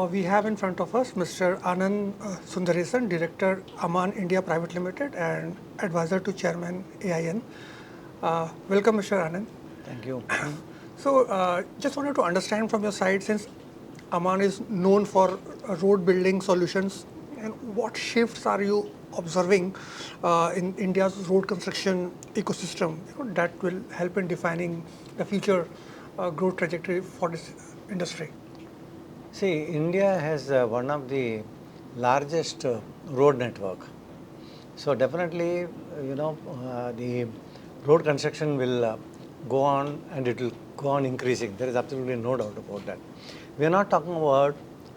we have in front of us Mr. Anand Sundaresan, Director, Ammann India Private Limited and Advisor to Chairman AIN. Welcome, Mr. Anand. Thank you. So, just wanted to understand from your side, since Ammann is known for road building solutions, and what shifts are you observing in India's road construction ecosystem that will help in defining the future growth trajectory for this industry? See, India has one of the largest road network. So definitely, the road construction will go on and it will go on increasing. There is absolutely no doubt about that. We are not talking about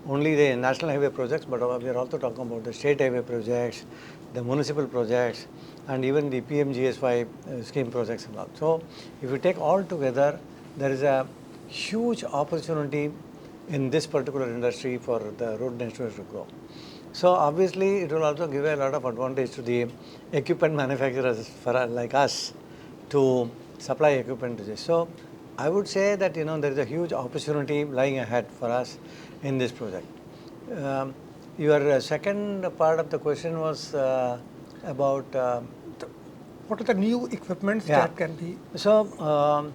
only the national highway projects, but we are also talking about the state highway projects, the municipal projects, and even the PMGSY scheme projects and all. So if you take all together, there is a huge opportunity in this particular industry for the road network to grow. So obviously, it will also give a lot of advantage to the equipment manufacturers like us to supply equipment to this. So I would say that there is a huge opportunity lying ahead for us in this project. Your second part of the question was about what are the new equipments that can be? So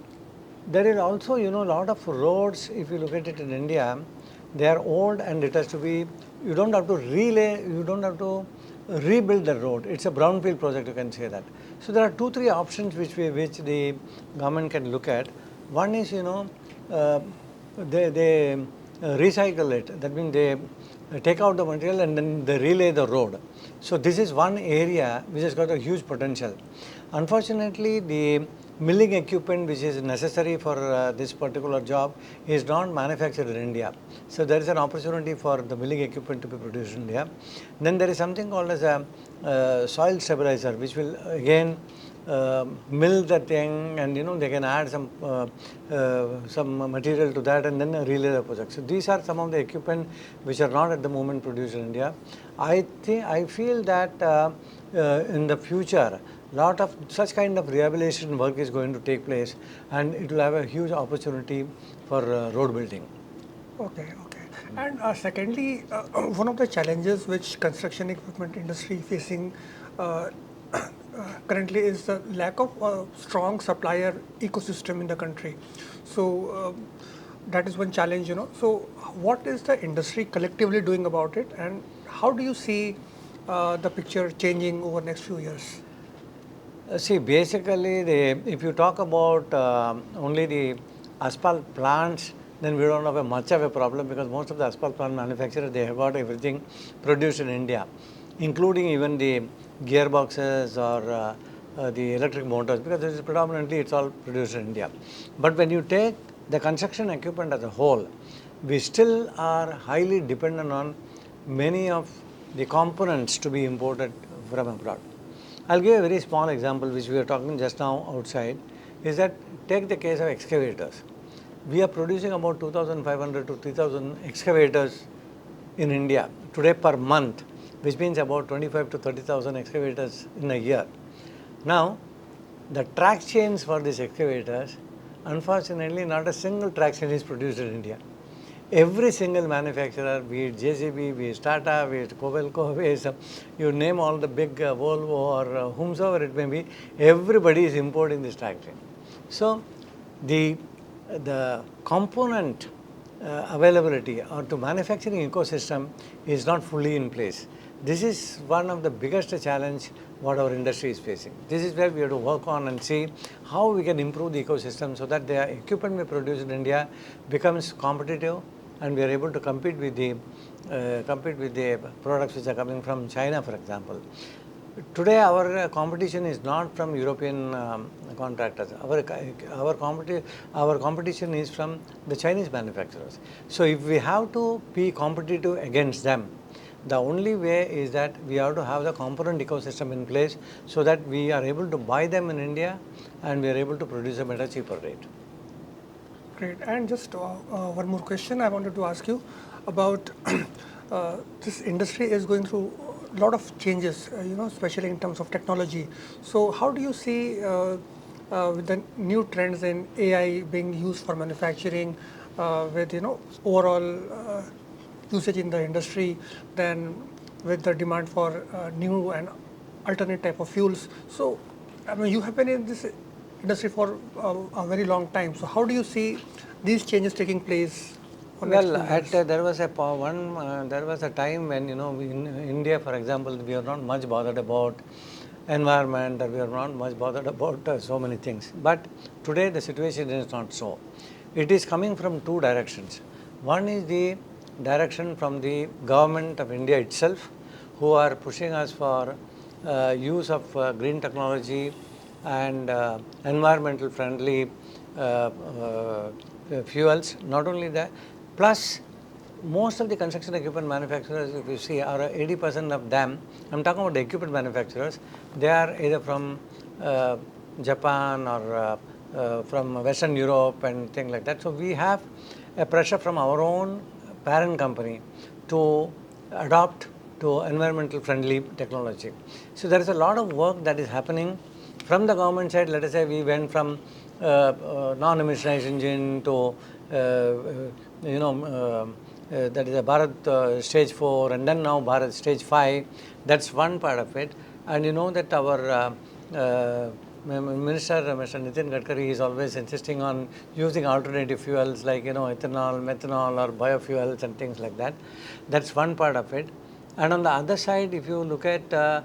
there is also a lot of roads. If you look at it in India, they are old and it has to be. You don't have to rebuild the road. It's a brownfield project. You can say that. So there are 2-3 options which the government can look at. One is they recycle it. That means they take out the material and then they relay the road. So this is one area which has got a huge potential. Unfortunately, the milling equipment which is necessary for this particular job is not manufactured in India. So there is an opportunity for the milling equipment to be produced in India. Then there is something called as a soil stabilizer, which will again mill the thing, and they can add some material to that and then relay the project. So these are some of the equipment which are not at the moment produced in India. I feel that in the future, lot of such kind of rehabilitation work is going to take place, and it will have a huge opportunity for road building. Okay. And secondly, one of the challenges which construction equipment industry facing currently is the lack of strong supplier ecosystem in the country. So that is one challenge, So what is the industry collectively doing about it, and how do you see the picture changing over the next few years? See, basically, if you talk about only the asphalt plants, then we don't have much of a problem, because most of the asphalt plant manufacturers, they have got everything produced in India, including even the gearboxes or the electric motors, because this is predominantly it's all produced in India. But when you take the construction equipment as a whole, we still are highly dependent on many of the components to be imported from abroad. I'll give a very small example which we were talking just now outside, is that take the case of excavators. We are producing about 2,500 to 3,000 excavators in India today per month, which means about 25 to 30,000 excavators in a year. Now, the track chains for these excavators, unfortunately, not a single track chain is produced in India. Every single manufacturer, be it JCB, be it Tata, be it Kobelco, be it you name all the big Volvo or whomsoever it may be, everybody is importing this track chain. So the component availability or to manufacturing ecosystem is not fully in place. This is one of the biggest challenge what our industry is facing. This is where we have to work on and see how we can improve the ecosystem so that the equipment we produce in India becomes competitive, and we are able to compete with the products which are coming from China, for example. Today, our competition is not from European contractors. Our competition is from the Chinese manufacturers. So if we have to be competitive against them, the only way is that we have to have the component ecosystem in place so that we are able to buy them in India and we are able to produce them at a cheaper rate. Great. And just one more question I wanted to ask you about this industry is going through a lot of changes, especially in terms of technology. So how do you see with the new trends in AI being used for manufacturing, with overall usage in the industry, then with the demand for new and alternate type of fuels. So, I mean, you have been in this industry for a very long time. So, how do you see these changes taking place for next Well, few years? there was a time when in India, for example, we are not much bothered about environment, or we are not much bothered about so many things. But today the situation is not so. It is coming from two directions. One is the direction from the government of India itself, who are pushing us for use of green technology and environmental friendly fuels. Not only that, plus most of the construction equipment manufacturers, if you see, are 80% of them, I'm talking about the equipment manufacturers, they are either from Japan or from Western Europe and things like that. So we have a pressure from our own parent company to adopt to environmental friendly technology. So there is a lot of work that is happening from the government side. Let us say we went from non-emissionized engine to that is a Bharat stage 4, and then now Bharat stage 5. That's one part of it. And you know that our Minister Mr. Nitin Gadkari is always insisting on using alternative fuels like ethanol, methanol, or biofuels and things like that. That's one part of it. And on the other side, if you look at the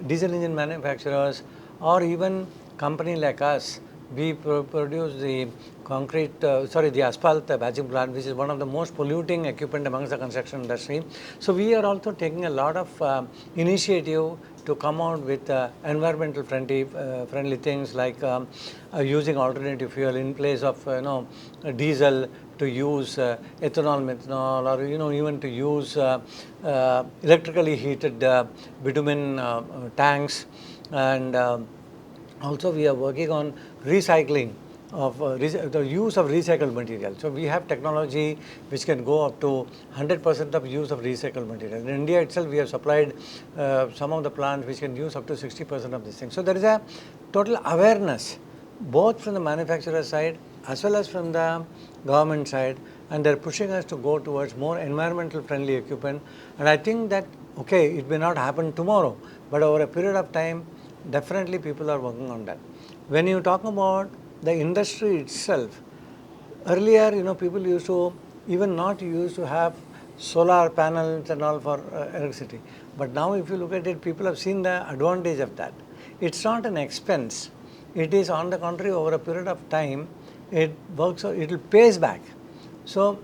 diesel engine manufacturers, or even company like us, we produce the the asphalt batching plant, which is one of the most polluting equipment amongst the construction industry. So we are also taking a lot of initiative to come out with environmental friendly things like using alternative fuel in place of diesel, to use ethanol, methanol, or even to use electrically heated bitumen tanks. And also we are working on recycling of the use of recycled material. So we have technology which can go up to 100% of use of recycled material. In India itself, we have supplied some of the plants which can use up to 60% of this thing. So there is a total awareness both from the manufacturer side as well as from the government side, and they're pushing us to go towards more environmental friendly equipment. And I think that, okay, it may not happen tomorrow, but over a period of time, definitely people are working on that. When you talk about the industry itself, earlier, people used to not used to have solar panels and all for electricity. But now if you look at it, people have seen the advantage of that. It's not an expense. It is, on the contrary, over a period of time, it works, it will pays back. So,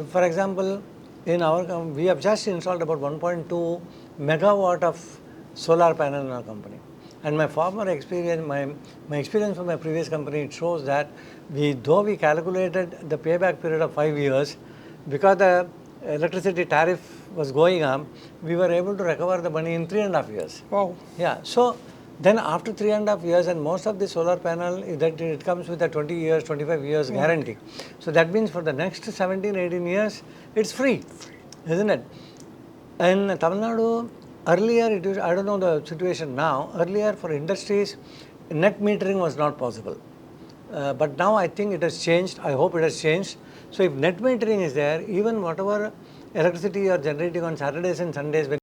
for example, in our we have just installed about 1.2 megawatt of solar panel in our company. And my former experience, my experience from my previous company, it shows that though we calculated the payback period of 5 years, because the electricity tariff was going up, we were able to recover the money in 3.5 years. Wow. Yeah. So then after 3.5 years, and most of the solar panel, it comes with a 20 years, 25 years guarantee. So that means for the next 17, 18 years, it's free, isn't it? In Tamil Nadu, earlier it was, I don't know the situation now, earlier for industries, net metering was not possible. But now I think it has changed. I hope it has changed. So if net metering is there, even whatever electricity you are generating on Saturdays and Sundays, when